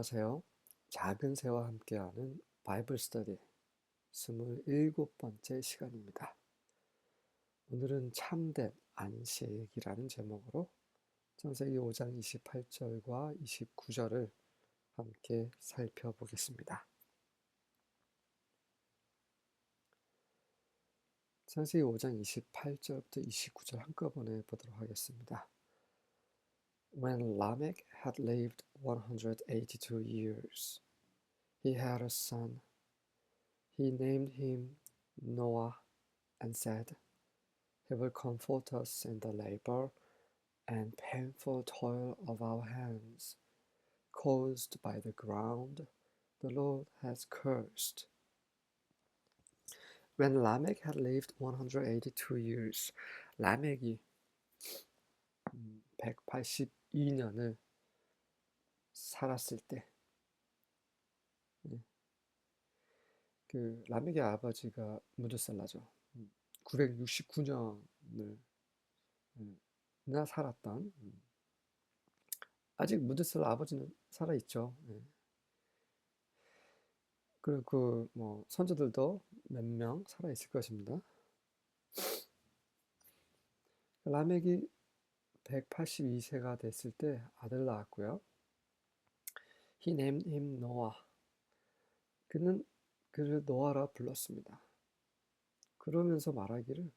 안녕하세요. 작은 새와 함께하는 바이블 스터디 27번째 시간입니다. 오늘은 참된 안식이라는 제목으로 창세기 5장 28절과 29절을 함께 살펴보겠습니다. 창세기 5장 28절부터 29절 한꺼번에 보도록 하겠습니다. When Lamech had lived 182 years, he had a son. He named him Noah and said, He will comfort us in the labor and painful toil of our hands, caused by the ground the Lord has cursed. When Lamech had lived 182 years, 라멕이 182년을 살았을 때, 그 라멕의 아버지가 무드살라죠. 969년을 나 살았던, 아직 무드살라 아버지는 살아있죠. 그리고 뭐 선조들도 몇 명 살아있을 것입니다. 라멕이 182세가 됐을 때 아들 낳았고요. He named him Noah. 그는 그를 노아라 불렀습니다. 그러면서 말하기를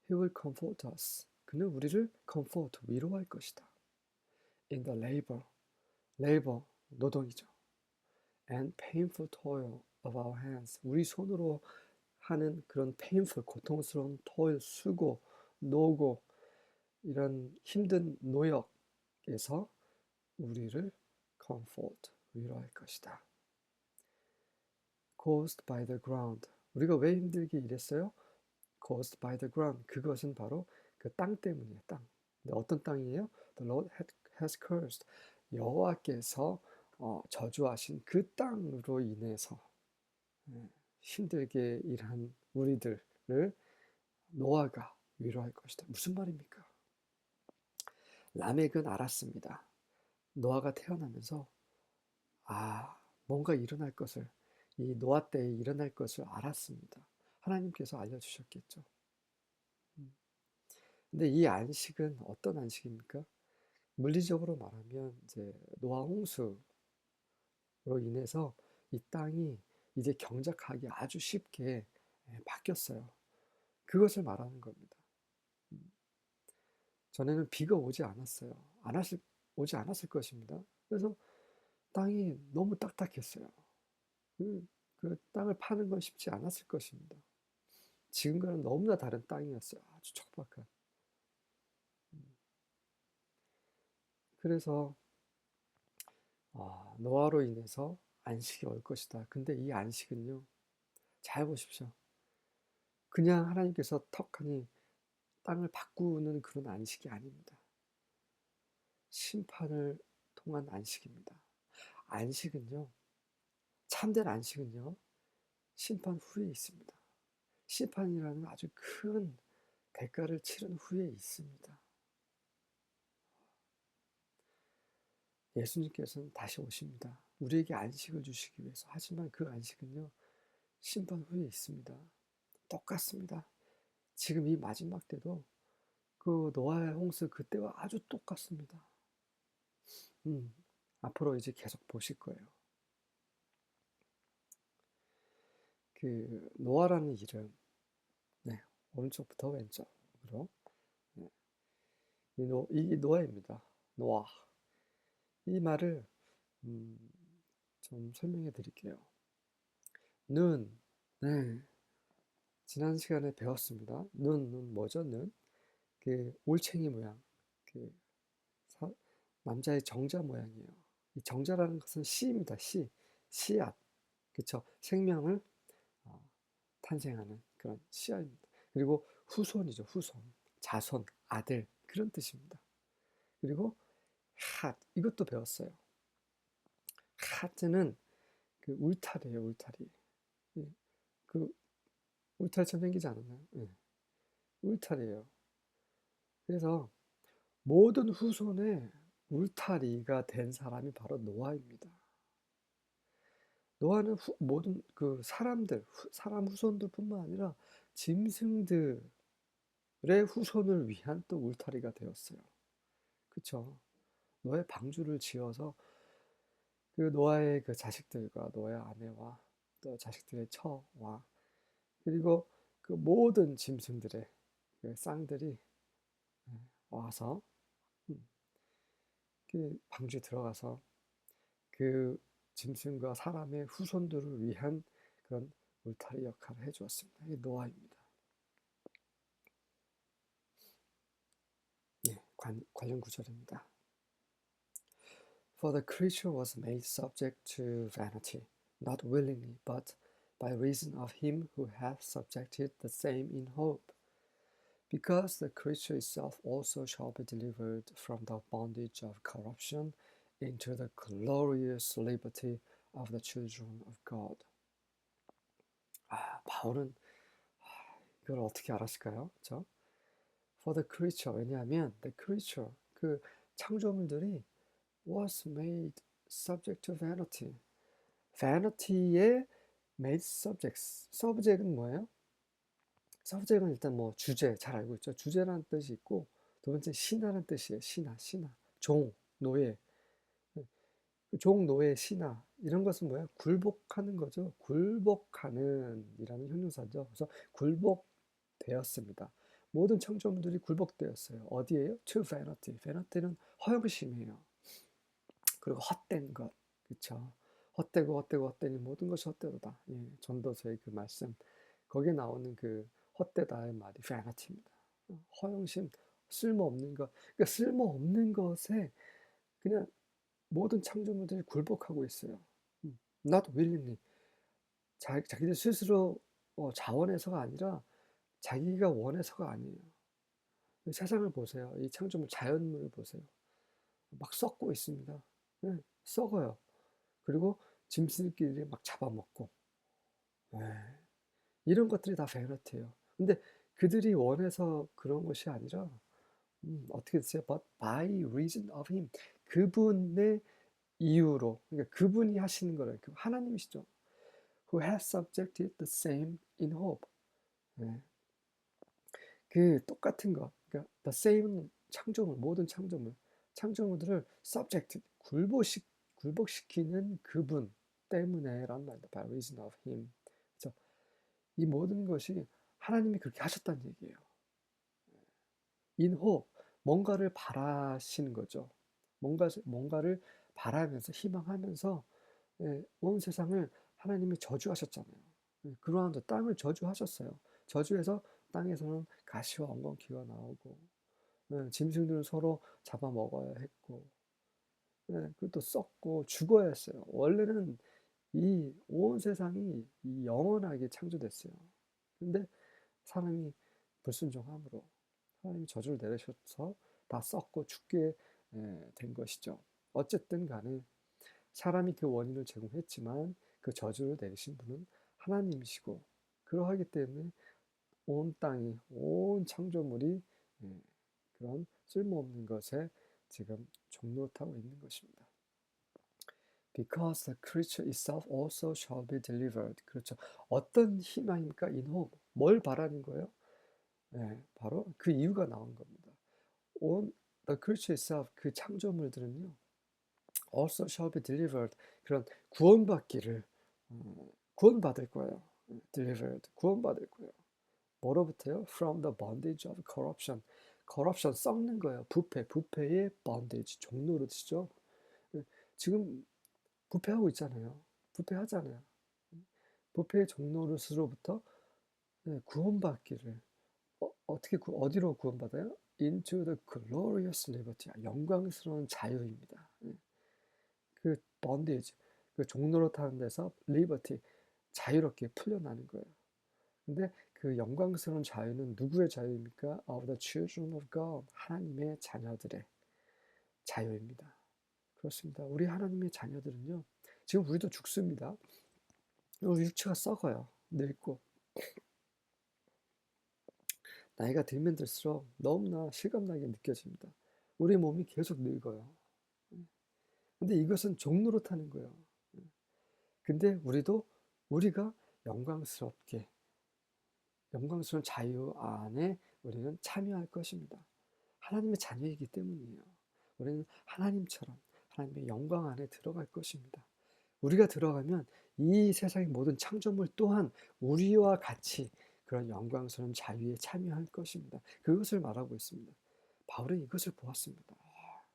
He will comfort us. 그는 우리를 comfort, 위로할 것이다. In the labor, 노동이죠. And painful toil of our hands. 우리 손으로 하는 그런 painful, 고통스러운 toil, 수고, 노고, 이런 힘든 노역에서 우리를 comfort, 위로할 것이다. Caused by the ground. 우리가 왜 힘들게 일했어요? Caused by the ground. 그것은 바로 그 땅 때문이에요. 땅. 근데 어떤 땅이에요? The Lord has cursed. 여호와께서 저주하신 그 땅으로 인해서 힘들게 일한 우리들을 노아가 위로할 것이다. 무슨 말입니까? 라멕은 알았습니다. 노아가 태어나면서 뭔가 일어날 것을, 이 노아 때에 일어날 것을 알았습니다. 하나님께서 알려주셨겠죠. 근데 이 안식은 어떤 안식입니까? 물리적으로 말하면 이제 노아 홍수로 인해서 이 땅이 이제 경작하기 아주 쉽게 바뀌었어요. 그것을 말하는 겁니다. 전에는 비가 오지 않았어요. 오지 않았을 것입니다. 그래서 땅이 너무 딱딱했어요. 그 땅을 파는 건 쉽지 않았을 것입니다. 지금과는 너무나 다른 땅이었어요. 아주 척박한. 그래서 노아로 인해서 안식이 올 것이다. 근데 이 안식은요, 잘 보십시오. 그냥 하나님께서 턱하니 땅을 바꾸는 그런 안식이 아닙니다. 심판을 통한 안식입니다. 안식은요, 참된 안식은요, 심판 후에 있습니다. 심판이라는 아주 큰 대가를 치른 후에 있습니다. 예수님께서는 다시 오십니다. 우리에게 안식을 주시기 위해서. 하지만 그 안식은요, 심판 후에 있습니다. 똑같습니다. 지금 이 마지막 때도 그 노아의 홍수 그때와 아주 똑같습니다. 앞으로 이제 계속 보실 거예요. 그 노아라는 이름, 오른쪽부터 왼쪽으로, 이 노아입니다. 노아. 이 말을 좀 설명해 드릴게요. 눈, 지난 시간에 배웠습니다. 눈 뭐죠? 눈, 그 올챙이 모양, 그 남자의 정자 모양이에요. 이 정자라는 것은 씨입니다. 씨앗, 그렇죠? 생명을 탄생하는 그런 씨앗입니다. 그리고 후손이죠. 후손, 자손, 아들, 그런 뜻입니다. 그리고 핫, 이것도 배웠어요. 핫은 그 울타리예요. 울타리. 그 울타리처럼 생기지 않았나요? 울타리예요. 그래서 모든 후손의 울타리가 된 사람이 바로 노아입니다. 노아는 모든 그 사람들, 사람 후손들뿐만 아니라 짐승들의 후손을 위한 또 울타리가 되었어요. 그쵸? 노아의 방주를 지어서 그 노아의 그 자식들과 노아의 아내와 또 자식들의 처와 그리고 그 모든 짐승들의 그 쌍들이 와서 그 방주에 들어가서 그 짐승과 사람의 후손들을 위한 그런 울타리 역할을 해주었습니다. 이게 노아입니다. 관련 구절입니다. For the creature was made subject to vanity, not willingly, but by reason of him who hath subjected the same in hope. Because the creature itself also shall be delivered from the bondage of corruption into the glorious liberty of the children of God. 바울은 이걸 어떻게 알았을까요? 그렇죠? For the creature, 왜냐하면 the creature, 그 창조물들이 was made subject to vanity. vanity의 made subjects. subject은 뭐예요? subject은 일단 뭐 주제, 잘 알고 있죠. 주제라는 뜻이 있고 두 번째 신하라는 뜻이에요. 신하. 종, 노예. 종, 노예, 신하 이런 것은 뭐예요? 굴복하는 거죠. 굴복하는 이라는 형용사죠. 그래서 굴복되었습니다. 모든 창조물들이 굴복되었어요. 어디에요? To vanity. vanity는 허영심이에요. 그리고 헛된 것. 그쵸? 헛되니 모든 것이 헛되도다. 예, 전도서의 그 말씀. 거기에 나오는 그 헛되다의 말이 vanity입니다. 허영심, 쓸모없는 것. 그러니까 쓸모없는 것에 그냥 모든 창조물들이 굴복하고 있어요. Not willingly. 자기들 스스로 자원해서가 아니라 자기가 원해서가 아니에요. 세상을 보세요. 이 창조물 자연물을 보세요. 막 썩고 있습니다. 네, 썩어요. 그리고 짐승끼리 막 잡아먹고. 네, 이런 것들이 다 베너티예요. 근데 그들이 원해서 그런 것이 아니라 어떻게 됐어요? But by reason of him. 그분의 이유로. 그러니까 그분이 하시는 거예요. 하나님이시죠. Who has subjected the same in hope. 네. 그 똑같은 것. 그러니까 the same 창조물, 모든 창조물들을 subject, 굴복시키는 그분 때문에란 말이다. By reason of him. 그래서 이 모든 것이 하나님이 그렇게 하셨다는 얘기예요. In hope, 뭔가를 바라시는 거죠. 뭔가를 바라면서 희망하면서 온 세상을 하나님이 저주하셨잖아요. 그러한 땅을 저주하셨어요. 저주해서 땅에서는 가시와 엉겅퀴가 나오고 짐승들은 서로 잡아먹어야 했고 그리고 또 썩고 죽어야 했어요. 원래는 이 온 세상이 이 영원하게 창조됐어요. 근데 사람이 불순종함으로 하나님이 저주를 내리셔서 다 썩고 죽게 된 것이죠. 어쨌든 간에 사람이 그 원인을 제공했지만 그 저주를 내리신 분은 하나님이시고 그러하기 때문에 온 땅이 온 창조물이 그런 쓸모없는 것에 지금 종노릇하고 있는 것입니다. Because the creature itself also shall be delivered. 그렇죠. 어떤 희망입니까? In hope. 뭘 바라는 거예요? 바로 그 이유가 나온 겁니다. On the creature itself, 그 창조물들은요, also shall be delivered. 그런 구원받기를 구원받을 거예요. delivered, 구원받을 거예요. 뭐로부터요? From the bondage of corruption. corruption 썩는 거예요. 부패의 bondage, 종노릇이죠. 지금 부패하고 있잖아요. 부패하잖아요. 부패의 종노릇으로부터 구원받기를 어떻게 어디로 구원받아요? Into the glorious liberty. 영광스러운 자유입니다. 그 bondage, 그 종노릇하는 데서 liberty, 자유롭게 풀려나는 거예요. 근데 그 영광스러운 자유는 누구의 자유입니까? Of the children of God. 하나님의 자녀들의 자유입니다. 그렇습니다. 우리 하나님의 자녀들은요. 지금 우리도 죽습니다. 우리 육체가 썩어요. 늙고. 나이가 들면 들수록 너무나 실감나게 느껴집니다. 우리 몸이 계속 늙어요. 근데 이것은 종노릇하는 거예요. 근데 우리가 영광스러운 자유 안에 우리는 참여할 것입니다. 하나님의 자녀이기 때문이에요. 우리는 하나님처럼 하나님의 영광 안에 들어갈 것입니다. 우리가 들어가면 이 세상의 모든 창조물 또한 우리와 같이 그런 영광스러운 자유에 참여할 것입니다. 그것을 말하고 있습니다. 바울은 이것을 보았습니다.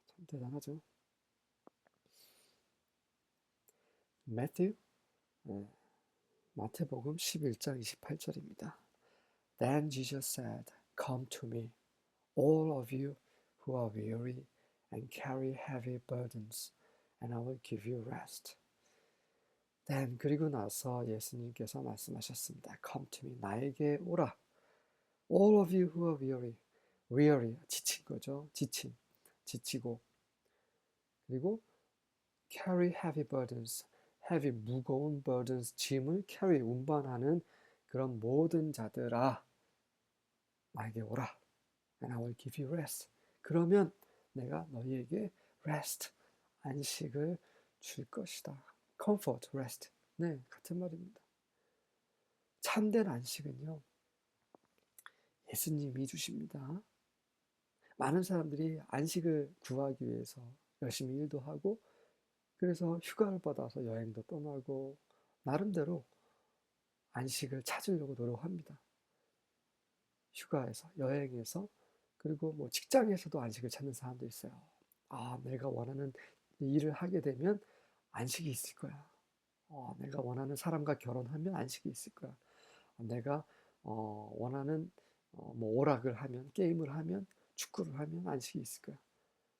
참 대단하죠. 마태복음 11장 28절입니다. Then Jesus said, Come to me, all of you who are weary and carry heavy burdens, and I will give you rest. Then 그리고 나서 예수님께서 말씀하셨습니다. Come to me, 나에게 오라. All of you who are weary, 지친 거죠. 지치고. 그리고 carry heavy burdens, 무거운 burdens, 짐을 carry, 운반하는 그런 모든 자들아, 나에게 오라. And I will give you rest. 그러면 내가 너희에게 rest, 안식을 줄 것이다. comfort, rest. 네, 같은 말입니다. 참된 안식은요, 예수님이 주십니다. 많은 사람들이 안식을 구하기 위해서 열심히 일도 하고, 그래서 휴가를 받아서 여행도 떠나고, 나름대로 안식을 찾으려고 노력합니다. 휴가에서, 여행에서, 그리고 뭐 직장에서도 안식을 찾는 사람도 있어요. 내가 원하는 일을 하게 되면 안식이 있을 거야. 내가 원하는 사람과 결혼하면 안식이 있을 거야. 내가 원하는 뭐 오락을 하면, 게임을 하면, 축구를 하면 안식이 있을 거야.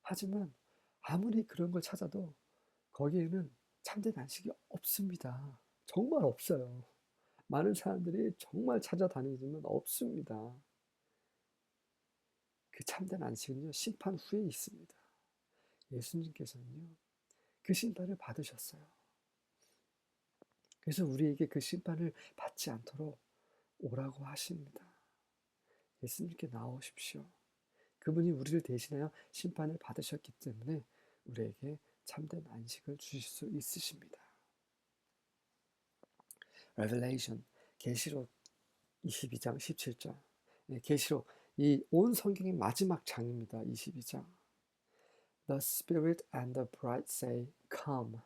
하지만 아무리 그런 걸 찾아도 거기에는 참된 안식이 없습니다. 정말 없어요. 많은 사람들이 정말 찾아다니지만 없습니다. 그 참된 안식은요, 심판 후에 있습니다. 예수님께서는요, 그 심판을 받으셨어요. 그래서 우리에게 그 심판을 받지 않도록 오라고 하십니다. 예수님께 나오십시오. 그분이 우리를 대신하여 심판을 받으셨기 때문에 우리에게 참된 안식을 주실 수 있으십니다. Revelation, 계시록 22장 17절. 계시록, 이 온 성경의 마지막 장입니다. 22장. The Spirit and the bride say, Come.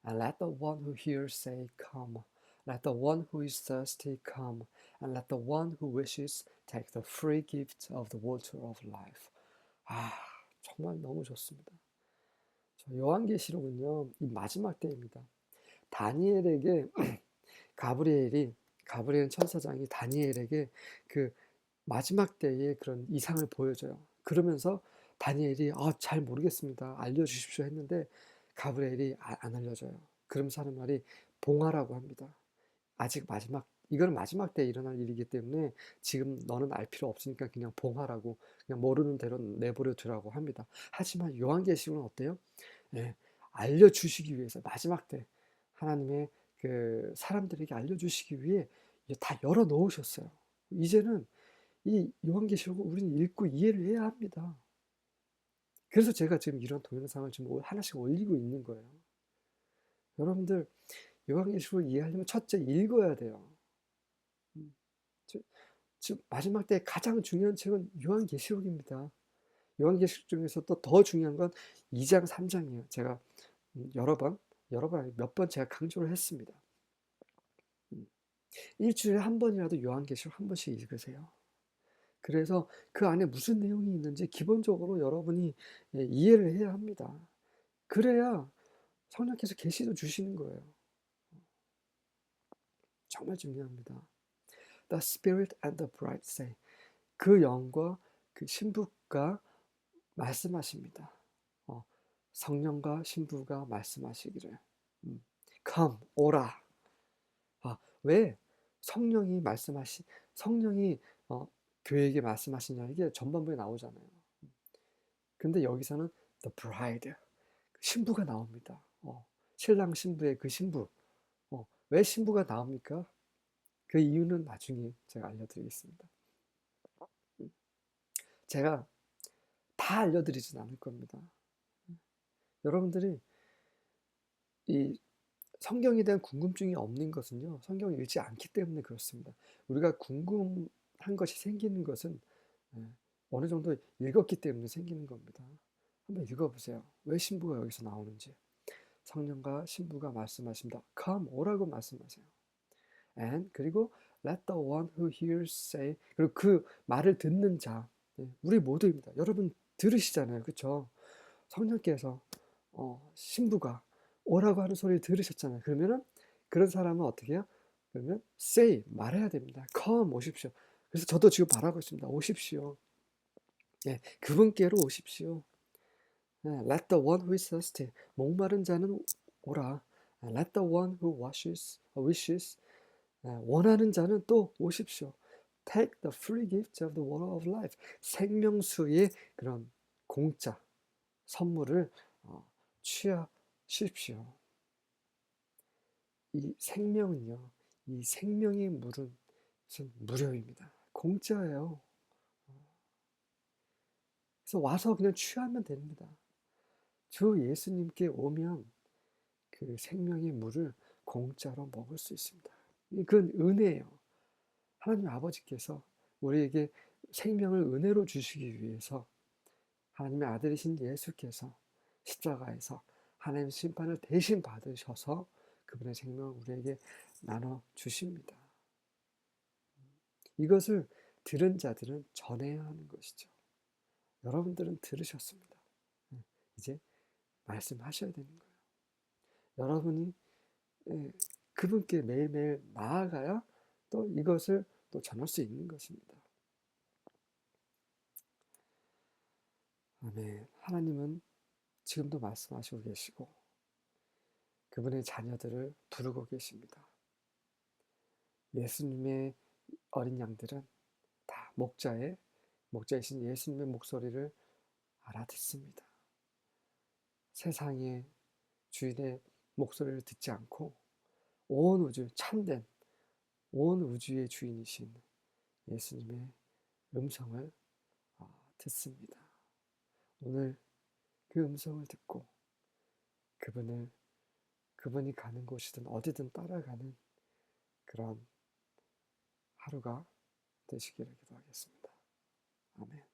And let the one who hears say, Come. Let the one who is thirsty come. And let the one who wishes take the free gift of the water of life. 정말 너무 좋습니다. 요한계시록은요, 이 마지막 때입니다. 다니엘에게 가브리엘 천사장이 다니엘에게 그 마지막 때의 그런 이상을 보여줘요. 그러면서 다니엘이 잘 모르겠습니다. 알려주십시오 했는데 가브리엘이 안 알려줘요. 그러면서 하는 말이 봉하라고 합니다. 아직 이거는 마지막 때에 일어날 일이기 때문에 지금 너는 알 필요 없으니까 그냥 봉하라고, 그냥 모르는 대로 내버려 두라고 합니다. 하지만 요한계시록은 어때요? 알려주시기 위해서 마지막 때 하나님의 그 사람들에게 알려주시기 위해 다 열어 놓으셨어요. 이제는 이 요한계시록을 우리는 읽고 이해를 해야 합니다. 그래서 제가 지금 이런 동영상을 지금 하나씩 올리고 있는 거예요. 여러분들 요한계시록을 이해하려면 첫째 읽어야 돼요. 지금 마지막 때 가장 중요한 책은 요한계시록입니다. 요한계시록 중에서 또 더 중요한 건 2장, 3장이에요. 제가 몇 번 제가 강조를 했습니다. 일주일에 한 번이라도 요한계시록 한 번씩 읽으세요. 그래서 그 안에 무슨 내용이 있는지 기본적으로 여러분이 이해를 해야 합니다. 그래야 성령께서 계시도 주시는 거예요. 정말 중요합니다. The Spirit and the bride say. 그 영과 그 신부가 말씀하십니다. 성령과 신부가 말씀하시기를 Come, 오라. 왜 성령이 교회에게 말씀하시냐, 이게 전반부에 나오잖아요. 근데 여기서는 the bride, 신부가 나옵니다. 신랑 신부의 그 신부. 왜 신부가 나옵니까? 그 이유는 나중에 제가 알려드리겠습니다. 제가 다 알려드리진 않을 겁니다. 여러분들이 이 성경에 대한 궁금증이 없는 것은요, 성경을 읽지 않기 때문에 그렇습니다. 우리가 궁금한 것이 생기는 것은 어느 정도 읽었기 때문에 생기는 겁니다. 한번 읽어보세요. 왜 신부가 여기서 나오는지. 성령과 신부가 말씀하십니다. Come, 오라고 말씀하세요. And 그리고 let the one who hears say, 그리고 그 말을 듣는 자, 우리 모두입니다. 여러분 들으시잖아요, 그렇죠? 성령께서 신부가 오라고 하는 소리를 들으셨잖아요. 그러면은 그런 사람은 어떻게 해요? 그러면 say, 말해야 됩니다. Come, 오십시오. 그래서 저도 지금 말하고 있습니다. 오십시오. 그분께로 오십시오. Let the one who is thirsty, 목마른 자는 오라. Let the one who wishes, 원하는 자는 또 오십시오. Take the free gift of the water of life, 생명수의 그런 공짜 선물을 취하십시오. 이 생명은요, 이 생명의 물은 무료입니다. 공짜예요. 그래서 와서 그냥 취하면 됩니다. 주 예수님께 오면 그 생명의 물을 공짜로 먹을 수 있습니다. 그건 은혜예요. 하나님 아버지께서 우리에게 생명을 은혜로 주시기 위해서 하나님의 아들이신 예수께서 십자가에서 하나님의 심판을 대신 받으셔서 그분의 생명을 우리에게 나눠 주십니다. 이것을 들은 자들은 전해야 하는 것이죠. 여러분들은 들으셨습니다. 이제 말씀하셔야 되는 거예요. 여러분이 그분께 매일매일 나아가야 또 이것을 또 전할 수 있는 것입니다. 아멘. 하나님은 지금도 말씀하시고 계시고 그분의 자녀들을 부르고 계십니다. 예수님의 어린 양들은 다 목자이신 예수님의 목소리를 알아듣습니다. 세상의 주인의 목소리를 듣지 않고 온 우주, 참된 온 우주의 주인이신 예수님의 음성을 듣습니다. 오늘 그 음성을 듣고 그분이 가는 곳이든 어디든 따라가는 그런 하루가 되시기를 기도하겠습니다. 아멘.